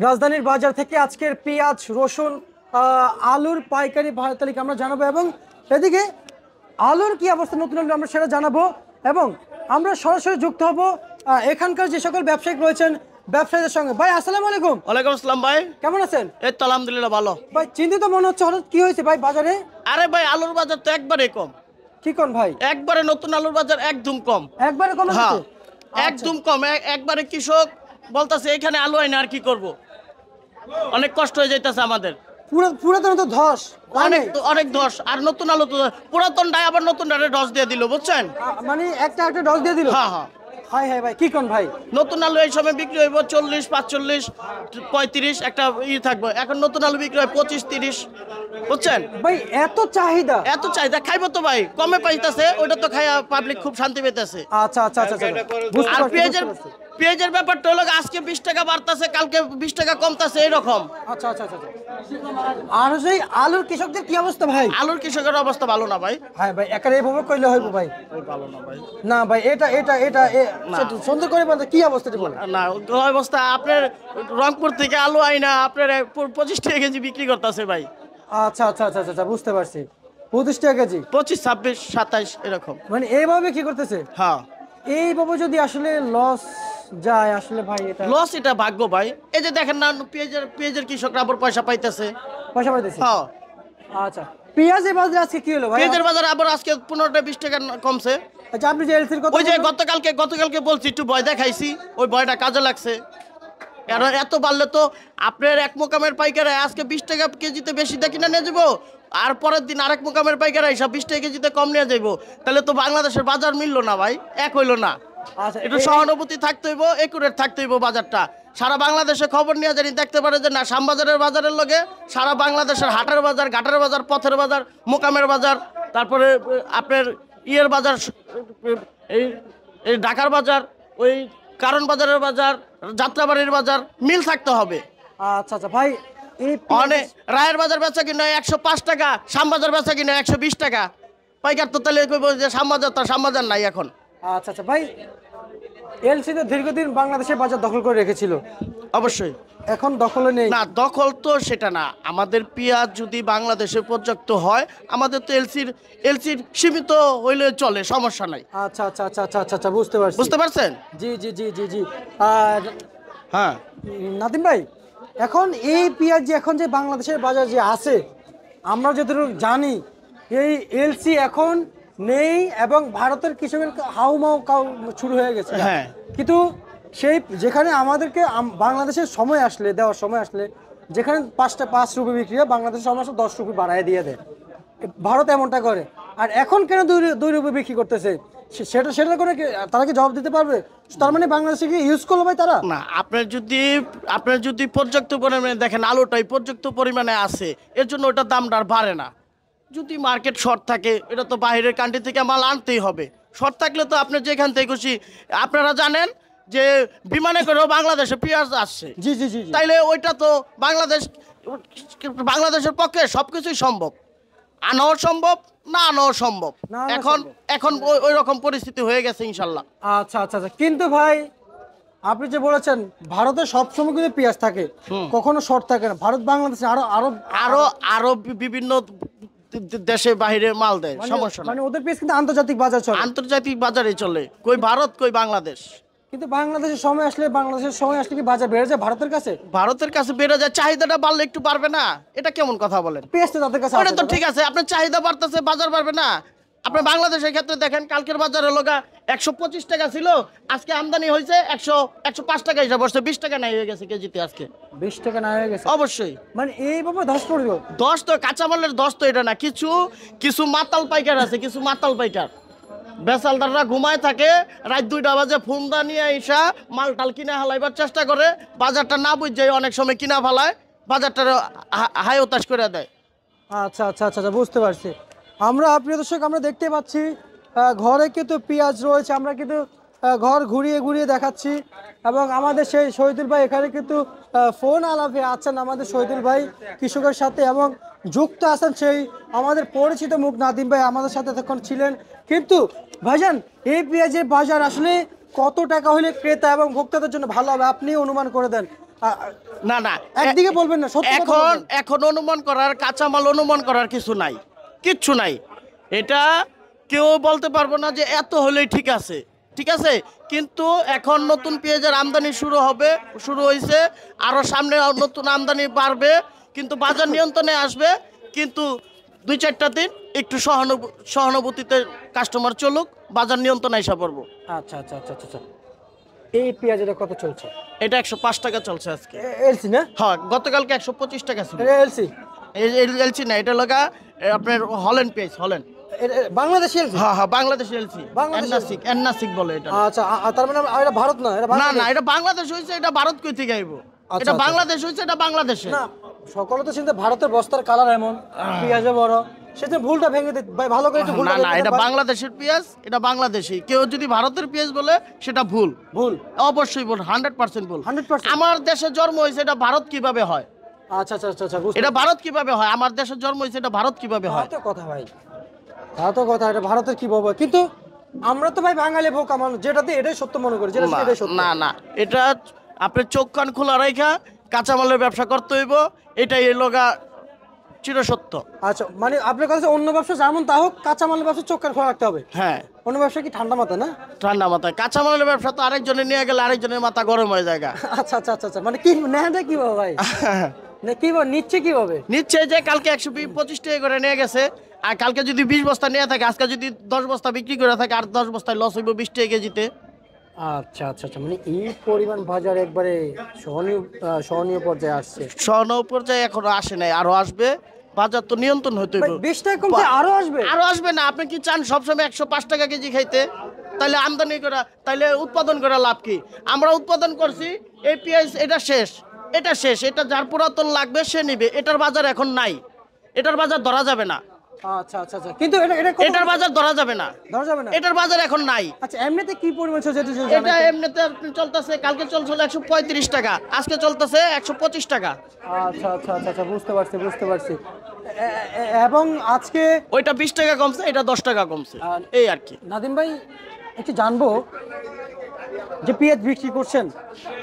রাজধানীর বাজার থেকে আজকের পেঁয়াজ, রসুন, আলুর পাইকারি ভাড়া তালিকা আমরা জানাবো এবং এদিকে আলুর কি অবস্থা নতুন আলু আমরা সেটা জানাবো এবং আমরা সরাসরি যুক্ত হব এখানকার যে সকল ব্যবসায়িক রয়েছেন ব্যবসায়ীদের সঙ্গে। ভাই আসসালামু আলাইকুম। ওয়ালাইকুম আসসালাম ভাই, কেমন আছেন? এই তো আলহামদুলিল্লাহ ভালো। ভাই চিন্তিত মনে হচ্ছে, হঠাৎ কি হয়েছে ভাই বাজারে? আরে ভাই আলুর বাজার তো একবারে কম। কি কোন ভাই? একবারে নতুন আলুর বাজার একদম কম। একবারে কম? হ্যাঁ হচ্ছে একদম কম। একবারে কৃষক বলতাছে এখানে আলু আইনা আর কি করব, অনেক কষ্ট হয়ে যাইতেছে আমাদের। পুরাতন তো ধস অনেক অনেক ধস, আর নতুন আলু তো পুরাতনটাই আবার নতুন ধস দিয়ে দিল, বুঝছেন? মানে একটা একটা ডস দিয়ে দিল। হ্যাঁ হ্যাঁ। হাই হাই ভাই, কি কোন ভাই? নতুন আলু এই সময় বিক্রি হইব 40, 45, 35 একটা থাকবে। এখন নতুন আলু বিক্রি হয় 25, 30, বুঝছেন ভাই? এত চাহিদা, এত চাহিদা, খাইবো তো ভাই, কমে পাইতেছে ওইটা তো খাইয়া পাবলিক খুব শান্তি পেতেছে। আচ্ছা আচ্ছা আচ্ছা বুঝতে আর পারছি, বুঝতে পারছি। পেঁয়াজের ব্যাপারটা হলো আজকে 20 টাকা বাড়তাছে, কালকে 20 টাকা কমতাছে, এরকম। আচ্ছা আচ্ছা আচ্ছা। আর সেই আলুর কৃষকদের কি অবস্থা ভাই? আলুর কৃষকের অবস্থা ভালো না ভাই। হ্যাঁ ভাই, একারে এইভাবে কইলে হইব ভাই? ভালো না ভাই। না ভাই, এটা এটা এটা সুন্দর করে বলতে কি অবস্থাটা বলে না অবস্থা আপনার রংপুর থেকে আলু আইনা আপনার 25 টাকা কেজি বিক্রি করতেছে ভাই। আচ্ছা আচ্ছা আচ্ছা আচ্ছা বুঝতে পারছি। 25 টাকা কেজি, 25, 26, 27 এরকম। মানে এইভাবে কি করতেছে? হ্যাঁ এইভাবে যদি আসলে লস যায় আসলে ভাই, এটা লস, এটা ভাগ্য ভাই। এই যে দেখেন না, পেঁয়াজের কৃষকরা আবার পয়সা পাইতেছে। পয়সা পাইতেছে। হ্যাঁ আচ্ছা, পেঁয়াজের বাজারে আজকে কি হলো ভাই? পেঁয়াজের বাজার আবার আজকে 15 20 টাকা কমছে। আচ্ছা, আপনি যে এলসির কথা ওই যে বললেন- গতকালকে বলছি একটু ভয় দেখাইছি, ওই ভয়টা কাজে লাগছে। কারণ এত বাড়লে তো আপনার এক মোকামের পাইকারে আজকে 20 টাকা কেজিতে বেশি দিয়ে কিনে নিয়ে যাবো, আর পরের দিন আরেক মোকামের পাইকারে সব 20 টাকা কেজিতে কম নিয়ে যাবো, তাহলে তো বাংলাদেশের বাজার মিললো না ভাই, এক হইলো না। আচ্ছা, একটু সহানুভূতি থাকতে হইব, একুরেট থাকতে হইব। বাজারটা সারা বাংলাদেশে খবর নিয়ে জানি দেখতে পারে যে না, শ্যামবাজারের বাজারের লগে সারা বাংলাদেশের হাটের বাজার, ঘাটের বাজার, পথের বাজার, মোকামের বাজার, তারপরে আপনার ইয়ের বাজার, এই এই ঢাকার বাজার, ওই কারণ বাজারের বাজার, যাত্রাবাড়ির বাজার মিল থাকতে হবে। আচ্ছা আচ্ছা ভাই, এই অনেক রায়ের বাজার বেচা কিনা 105 টাকা, শ্যামবাজার বেচা কিনা 120 টাকা। পাইকার তো তাহলে কইব যে শ্যামবাজার, তার শ্যামবাজার নাই এখন। আচ্সা আচ্ছা ভাই, এলসি তো দীর্ঘদিন বাংলাদেশের বাজার দখল করে রেখেছিল, অবশ্যই। এখন দখলে নেই। না দখল তো সেটা না, আমাদের পেঁয়াজ যদি বাংলাদেশে পর্যাপ্ত হয়, আমাদের তো এলসির সীমিত হইলে চলে, সমস্যা নাই। আচ্ছা আচ্ছা আচ্ছা আচ্ছা আচ্ছা আচ্ছা বুঝতে পারছি। বুঝতে পারছেন? জি জি জি জি জি। আর হ্যাঁ নাদিম ভাই, এখন এই পেঁয়াজ যে এখন যে বাংলাদেশের বাজার যে আছে, আমরা যতটুকু জানি এই এলসি এখন নেই এবং ভারতের কৃষকের হাউমাউ কাউ শুরু হয়ে গেছে। হ্যাঁ। কিন্তু সেই যেখানে আমাদেরকে বাংলাদেশের সময় আসলে, দেওয়ার সময় আসলে, যেখানে 5 রুপি বিক্রি হয়, বাংলাদেশের সময় আসলে 10 রুপি বাড়ায় দিয়ে দেয়। ভারত এমনটা করে। আর এখন কেন 2 রুপি বিক্রি করতেছে, সেটা করে তারা কি জবাব দিতে পারবে? তার মানে বাংলাদেশে কি ইউজ করলো ভাই তারা? না, আপনার যদি পর্যাপ্ত পরিমাণে দেখেন আলুটাই পর্যাপ্ত পরিমাণে আছে, এর জন্য ওটার দামটা আর বাড়ে না। যদি মার্কেট শর্ট থাকে, এটা তো বাইরের কান্ট্রি থেকে মাল আনতেই হবে। শর্ট থাকলে তো আপনি যেখান থেকে খুশি, আপনারা জানেন যে বিমানে করেও বাংলাদেশে পেঁয়াজ আসছে। জি জি জি জি। তাইলে ওইটা তো বাংলাদেশের পক্ষে সবকিছুই সম্ভব, আনাও সম্ভব, না আনাও সম্ভব। না আনাও এখন সম্ভব। এখন ওই রকম পরিস্থিতি হয়ে গেছে ইনশাল্লাহ। আচ্ছা আচ্ছা আচ্ছা, কিন্তু ভাই আপনি যে বলেছেন ভারতে সবসময় কিন্তু পেঁয়াজ থাকে, কখনো শর্ট থাকে না। ভারত বাংলাদেশে আরো আরো আরো আরো বিভিন্ন দেশে বাইরে মাল দেয়, মানে- সমস্যা না। মানে ওদের পেঁয়াজ কিন্তু আন্তর্জাতিক বাজার চলে। আন্তর্জাতিক বাজারে চলে, কই ভারত কই বাংলাদেশ। কিন্তু বাংলাদেশের সময় আসলে কি বাজার বেড়ে যায় ভারতের কাছে? ভারতের কাছে বেড়ে যায়, চাহিদাটা বাড়লে একটু বাড়বে না? এটা কেমন কথা বলেন? পেঁয়াজ তো তাদের কাছে ওটা আছে তো দাদা। ঠিক আছে, আপনার চাহিদা বাড়তেছে, বাজার বাড়বে না? আপনার বাংলাদেশের ক্ষেত্রে দেখেন, কালকের বাজারে লগা 125 টাকা ছিল, আজকে আমদানি হয়েছে 105 টাকা হিসাব বসছে, 20 টাকা নাই হয়ে গেছে কেজিতে আজকে। 20 টাকা না হয়ে গেছে অবশ্যই। মানে এইভাবে ধস পড়ল। দশ তো কাঁচামালের দশ তো এটা না, কিছু মাতাল পাইকার আছে, কিছু মাতাল পাইকার বেচালদাররা ঘুমায় থাকে, রাত 2টা বাজে ফোন দা নিয়ে আইসা মাল টাল কিনা হালাইবার চেষ্টা করে, বাজারটা না বুঝে অনেক সময় কিনা ফালায়, বাজারটা হাই হতাশ করে দেয়। আচ্ছা আচ্ছা আচ্ছা আচ্ছা বুঝতে পারছি। আমরা প্রিয় দর্শক, আমরা দেখতে পাচ্ছি ঘরে কিন্তু পেঁয়াজ রয়েছে, আমরা কিন্তু ঘর ঘুরিয়ে ঘুরিয়ে দেখাচ্ছি এবং আমাদের সেই শহীদুল ভাই এখানে কিন্তু ফোন আলাপে আছেন আমাদের শহীদুল ভাই কৃষকের সাথে, এবং যুক্ত আছেন সেই আমাদের পরিচিত মুখ নাদিম ভাই আমাদের সাথে তখন ছিলেন। কিন্তু ভাইজান, এই পেঁয়াজের বাজার আসলে কত টাকা হলে ক্রেতা এবং ভোক্তাদের জন্য ভালো হবে আপনি অনুমান করে দেন? না না একদিকে বলবেন না, সত্যি কথা এখন বলবেন। এখন অনুমান করার, কাঁচামাল অনুমান করার কিছু নাই, কিচ্ছু নাই। এটা কেউ বলতে পারবো না যে এত হলেই ঠিক আছে, ঠিক আছে। কিন্তু এখন নতুন পেঁয়াজের আমদানি শুরু হয়েছে, আরো সামনে নতুন আমদানি বাড়বে, কিন্তু বাজার নিয়ন্ত্রণে আসবে। কিন্তু 2-4টা দিন একটু সহানুভূতিতে কাস্টমার চলুক, বাজার নিয়ন্ত্রণে এসে পড়বো। আচ্ছা আচ্ছা আচ্ছা আচ্ছা। এই পেঁয়াজটা কত চলছে? এটা 105 টাকা চলছে আজকে। এলসি না? হ্যাঁ, গতকালকে 125 টাকা ছিল। এলসি এলসি না, এটা লগা আপনার হল্যান্ড পেঁয়াজ, হল্যান্ড। বাংলাদেশি এলসি? হ্যাঁ হ্যাঁ, বাংলাদেশি এলসি, বাংলাদেশি এন্নাসিক বলে এটা। আচ্ছা, তার মানে এটা ভারত না, এটা না বাংলাদেশ? না, এটা বাংলাদেশ হইছে, এটা ভারত কই থেকে আইবো? আচ্ছা, এটা আচ্ছা। বাংলাদেশ হইছে, এটা বাংলাদেশে। না, সকলে তো চিন্তা ভারতের বস্তার কালার এমন, পেঁয়াজে বড়, সেটা ভুলটা ভেঙে দিতে ভাই, ভালো করে একটু না ভুলটা না, ভেঙে এটা দেন ভাই। বাংলাদেশের পেঁয়াজ, এটা বাংলাদেশি। কেউ যদি ভারতের পেঁয়াজ বলে সেটা ভুল, ভুল অবশ্যই ভুল, 100% ভুল। 100%? আমার দেশে জন্ম হয়েছে, এটা ভারত কিভাবে হয়? আচ্ছা আচ্ছা আচ্ছা আচ্ছা, বুঝতে এটা ভারত কিভাবে হয়? আমার দেশে জন্ম হয়েছে, এটা ভারত কিভাবে হয়? তো কথা ভাই, তা তো কথা, এটা ভারতের কি বলবো, কিন্তু আমরা তো ভাই বাঙালি বোকা মানুষ, যেটাতে এটাই সত্য মনে করি, যেটা এটাই সত্য। না না, এটা আপনার চোখ কান খোলা রেখা কাঁচামালের ব্যবসা করতে হইব, এটাই এই লগা চিরসত্য। আচ্ছা, মানে আপনার কাছে অন্য ব্যবসা যেমন তা হোক, কাঁচামালের ব্যবসা চোখ কান খোলা রাখতে হবে। হ্যাঁ, অন্য ব্যবসা কি ঠান্ডা মাথা না? ঠান্ডা মাথায়। কাঁচামালের ব্যবসা তো আরেকজনে নিয়ে গেলে আরেকজনের মাথা গরম হয়ে যায় গা। আচ্ছা আচ্ছা আচ্ছা আচ্ছা, মানে কি নেহাটা কি ভাবে ভাই, না কি নিচ্ছে কিভাবে? নিচ্ছে যে কালকে 125 টাকা করে নিয়ে গেছে, আর কালকে যদি 20 বস্তা নিয়ে থাকে, আজকে যদি 10 বস্তা বিক্রি করে থাকে, আর 10 বস্তায় লস হইব 20 টাকা কেজিতে। আচ্ছা আচ্ছা আচ্ছা, মানে এই পরিমাণ বাজার একবারে সহনীয় পর্যায়ে আসছে। স্বর্ণ পর্যায়ে এখনো আসে নাই, আরো আসবে। বাজার তো নিয়ন্ত্রণ হইতে ভাই, হইব। 20 টাকা কমছে, আরো আসবে? আরো আসবে না? আপনি কি চান সবসময় 105 টাকা কেজি খাইতে? তাহলে আমদানি করা, তাহলে উৎপাদন করা লাভ কি? আমরা উৎপাদন করছি, এই পেঁয়াজ এটা শেষ, এটা যার পুরাতন লাগবে সে নিবে। এটার বাজার এখন নাই, এটার বাজার ধরা যাবে না, আচ্ছা আচ্ছা আচ্ছা, কিন্তু এটা এটা কত- এটার বাজার ধরা যাবে না, ধরা যাবে না? এটার বাজার এখন নাই। আচ্ছা, এমনিতে কি পরিমাণ চলছে এটা যদি এটা জানাই? এমনিতে আপনি চলতেছে, কালকে চলছিল 135 টাকা, আজকে চলতেছে 125 টাকা। আচ্ছা আচ্ছা আচ্ছা আচ্ছা, বুঝতে পারছি বুঝতে পারছি। এবং আজকে ওইটা 20 টাকা কমছে, এটা 10 টাকা কমছে, আর- এই আর কি। নাদিম ভাই, একটু জানবো যে পেঁয়াজ বিক্রি করছেন,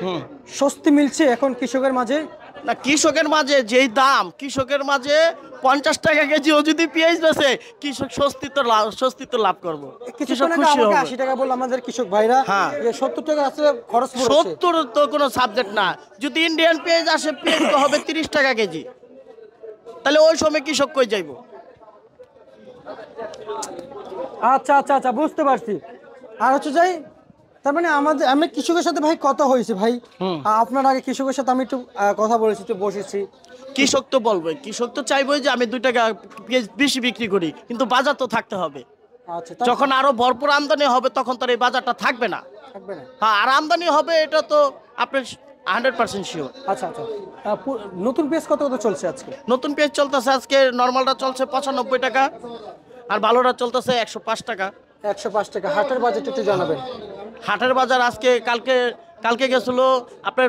হুম। স্বস্তি মিলছে এখন কৃষকের মাঝে? না, কৃষকের মাঝে যেই দাম, কৃষকের মাঝে 50 টাকা কেজি ও যদি পেঁয়াজ বেচে, কৃষক স্বস্তিত্ব লাভ করবো, কৃষক কিছুক্ষণ আগে খুশি আমাকে হবে। 80 টাকা বললো আমাদের কৃষক ভাইরা, হ্যাঁ। যে 70 টাকা আসলে খরচ পড়ছে। 70 তো কোনো সাবজেক্ট না। যদি ইন্ডিয়ান পেঁয়াজ আসে, পেঁয়াজ তো হবে 30 টাকা কেজি, তাহলে ওই সময় কৃষক কই যাইবো? আচ্ছা আচ্ছা আচ্ছা, বুঝতে পারছি। আর হচ্ছে যাই, তার মানে আমি কৃষকের সাথে ভাই কথা হয়েছে ভাই, আপনার আগে কৃষকের সাথে আমি একটু কথা বলেছি, একটু বসেছি। কৃষক তো বলবে, কৃষক তো চাইবই যে আমি 2 টাকা পেঁয়াজ বেশি বিক্রি করি, কিন্তু বাজার তো থাকতে হবে। আচ্ছা, যখন আরো ভরপুর আমদানি হবে, তখন তো আর এই বাজারটা থাকবে না। থাকবে না। হ্যাঁ, আর আমদানি হবে, এটা তো আপনার 100% শিওর। আচ্ছা আচ্ছা, নতুন পেঁয়াজ কত কত চলছে আজকে? নতুন পেঁয়াজ চলতেছে আজকে, নর্মালটা চলছে 95 টাকা, আর ভালোটা চলতেছে 105 টাকা। 105 টাকা। হাটের বাজেট একটু জানাবেন। হাটের বাজার আজকে কালকে গেছিল আপনার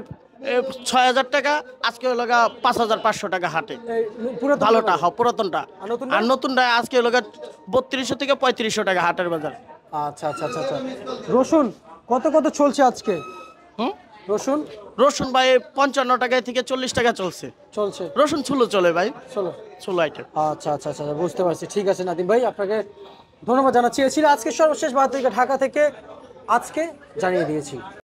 6000 টাকা, আজকে হলো 5500 টাকা হাটে। এই পুরাতন ভালোটা, বাজার। হ্যাঁ পুরাতনটা। আর নতুনটা? আর নতুনটা আজকে হলো 3200 থেকে 3500 টাকা হাটের বাজার। আচ্ছা আচ্ছা আচ্ছা আচ্ছা, রসুন কত কত চলছে আজকে? হুম। রসুন রসুন ভাই 55 টাকা থেকে 40 টাকা চলছে। চলছে? রসুন ছুলো চলে ভাই, চলো। ছুলো আইটেম। আচ্ছা আচ্ছা আচ্ছা, বুঝতে পারছি। ঠিক আছে নাদিম ভাই, আপনাকে ধন্যবাদ জানাচ্ছি। এ ছিল আজকে সর্বশেষ বার্তা ঢাকা থেকে, আজকে জানিয়ে দিয়েছি।